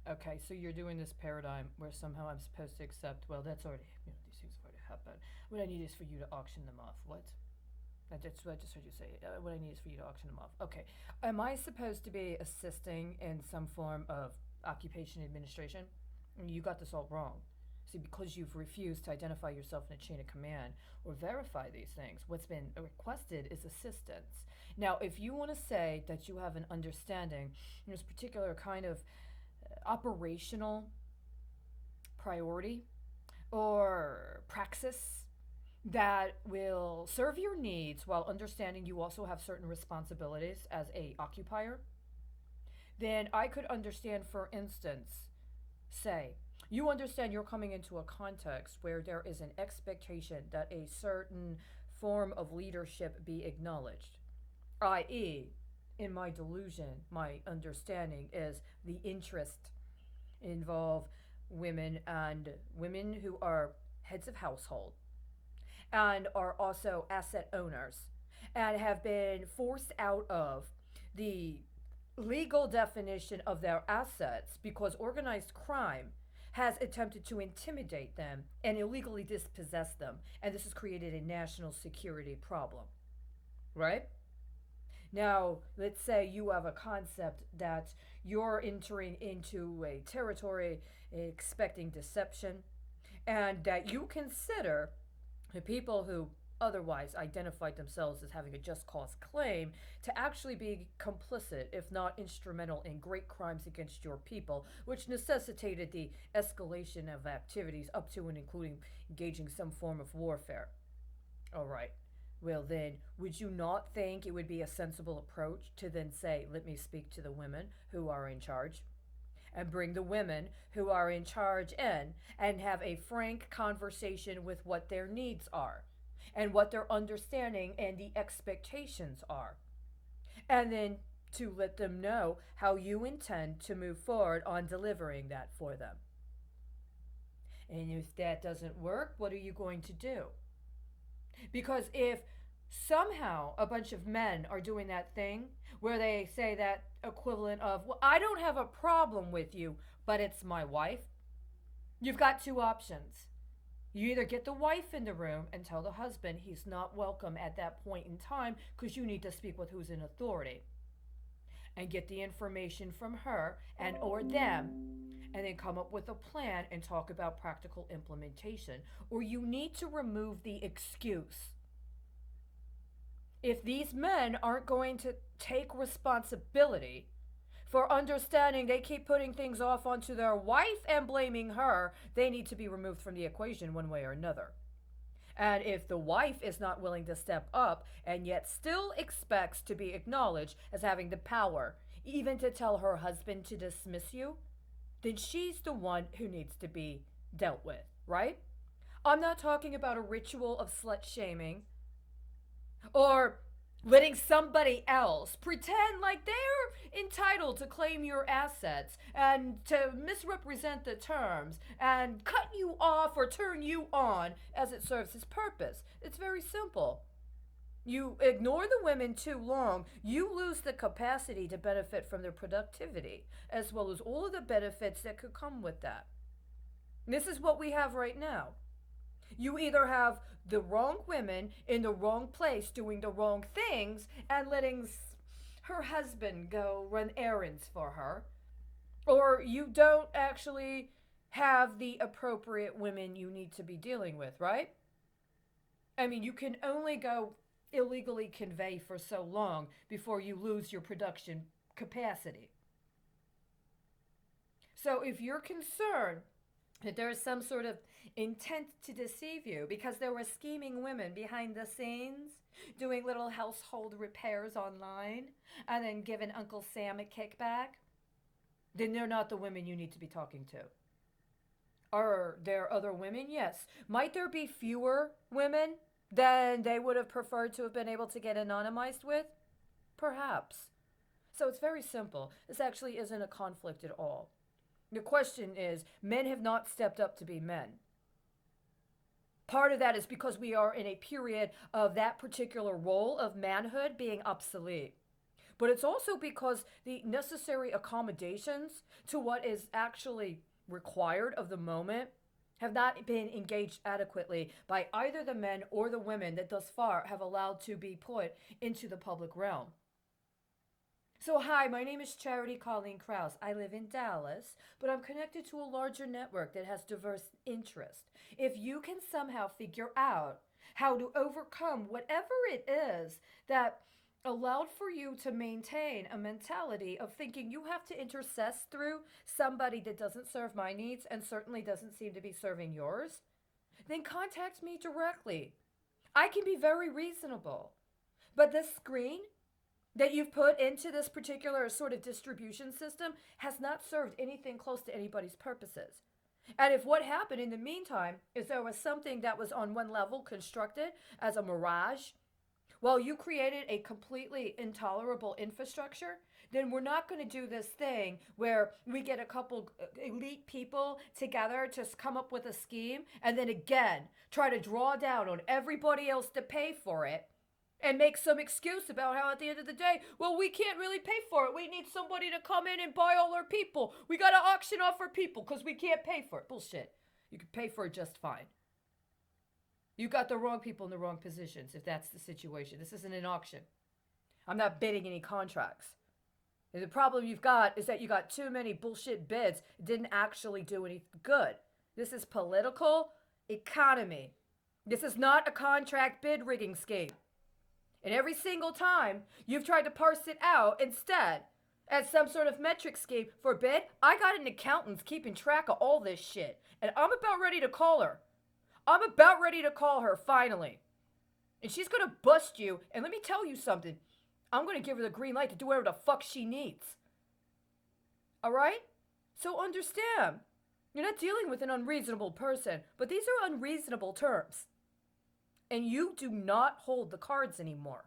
Okay, so you're doing this paradigm where somehow I'm supposed to accept, well, that's already, these things have already happened. What I need is for you to auction them off. What? That's what I just heard you say. What I need is for you to auction them off. Okay. Am I supposed to be assisting in some form of occupation administration? You got this all wrong. See, because you've refused to identify yourself in a chain of command or verify these things, what's been requested is assistance. Now, if you want to say that you have an understanding in this particular kind of operational priority or praxis that will serve your needs while understanding you also have certain responsibilities as a occupier, then I could understand, for instance, say, you understand you're coming into a context where there is an expectation that a certain form of leadership be acknowledged, i.e., in my delusion, my understanding is the interest involve women and women who are heads of household and are also asset owners and have been forced out of the legal definition of their assets because organized crime has attempted to intimidate them and illegally dispossess them. And this has created a national security problem, right? Now, let's say you have a concept that you're entering into a territory expecting deception, and that you consider the people who otherwise identified themselves as having a just cause claim to actually be complicit, if not instrumental, in great crimes against your people, which necessitated the escalation of activities up to and including engaging some form of warfare. All right. Well, then, would you not think it would be a sensible approach to then say, let me speak to the women who are in charge? And bring the women who are in charge in and have a frank conversation with what their needs are and what their understanding and the expectations are. And then to let them know how you intend to move forward on delivering that for them. And if that doesn't work, what are you going to do? Because if somehow a bunch of men are doing that thing where they say that equivalent of, well, I don't have a problem with you, but it's my wife, you've got two options. You either get the wife in the room and tell the husband he's not welcome at that point in time because you need to speak with who's in authority and get the information from her and or them and then come up with a plan and talk about practical implementation. Or you need to remove the excuse. If these men aren't going to take responsibility for understanding they keep putting things off onto their wife and blaming her, they need to be removed from the equation one way or another. And if the wife is not willing to step up and yet still expects to be acknowledged as having the power, even to tell her husband to dismiss you, then she's the one who needs to be dealt with, right? I'm not talking about a ritual of slut shaming or letting somebody else pretend like they're entitled to claim your assets and to misrepresent the terms and cut you off or turn you on as it serves its purpose. It's very simple. You ignore the women too long, you lose the capacity to benefit from their productivity, as well as all of the benefits that could come with that. And this is what we have right now. You either have the wrong women in the wrong place doing the wrong things and letting her husband go run errands for her, or you don't actually have the appropriate women you need to be dealing with, right? I mean, you can only go illegally convey for so long before you lose your production capacity. So if you're concerned that there is some sort of intent to deceive you because there were scheming women behind the scenes doing little household repairs online and then giving Uncle Sam a kickback, then they're not the women you need to be talking to. Are there other women? Yes. Might there be fewer women than they would have preferred to have been able to get anonymized with? Perhaps. So it's very simple. This actually isn't a conflict at all. The question is, men have not stepped up to be men. Part of that is because we are in a period of that particular role of manhood being obsolete. but it's also because the necessary accommodations to what is actually required of the moment have not been engaged adequately by either the men or the women that thus far have allowed to be put into the public realm. So, hi, my name is Charity Colleen Krause. I live in Dallas, but I'm connected to a larger network that has diverse interests. If you can somehow figure out how to overcome whatever it is that allowed for you to maintain a mentality of thinking you have to intercess through somebody that doesn't serve my needs and certainly doesn't seem to be serving yours, then contact me directly. I can be very reasonable. But this screen that you've put into this particular sort of distribution system has not served anything close to anybody's purposes. And if what happened in the meantime is there was something that was on one level constructed as a mirage, while you created a completely intolerable infrastructure, then we're not going to do this thing where we get a couple elite people together to come up with a scheme and then again try to draw down on everybody else to pay for it and make some excuse about how at the end of the day, well, we can't really pay for it. We need somebody to come in and buy all our people. We got to auction off our people because we can't pay for it. Bullshit. You can pay for it just fine. You got the wrong people in the wrong positions if that's the situation. This isn't an auction. I'm not bidding any contracts. And the problem you've got is that you got too many bullshit bids. It didn't actually do any good. This is political economy. This is not a contract bid rigging scheme. And every single time you've tried to parse it out instead as some sort of metric scheme for bid, I got an accountant keeping track of all this shit. And I'm about ready to call her. I'm about ready to call her finally. And she's going to bust you. And let me tell you something. I'm going to give her the green light to do whatever the fuck she needs. All right? So understand. You're not dealing with an unreasonable person. But these are unreasonable terms. And you do not hold the cards anymore.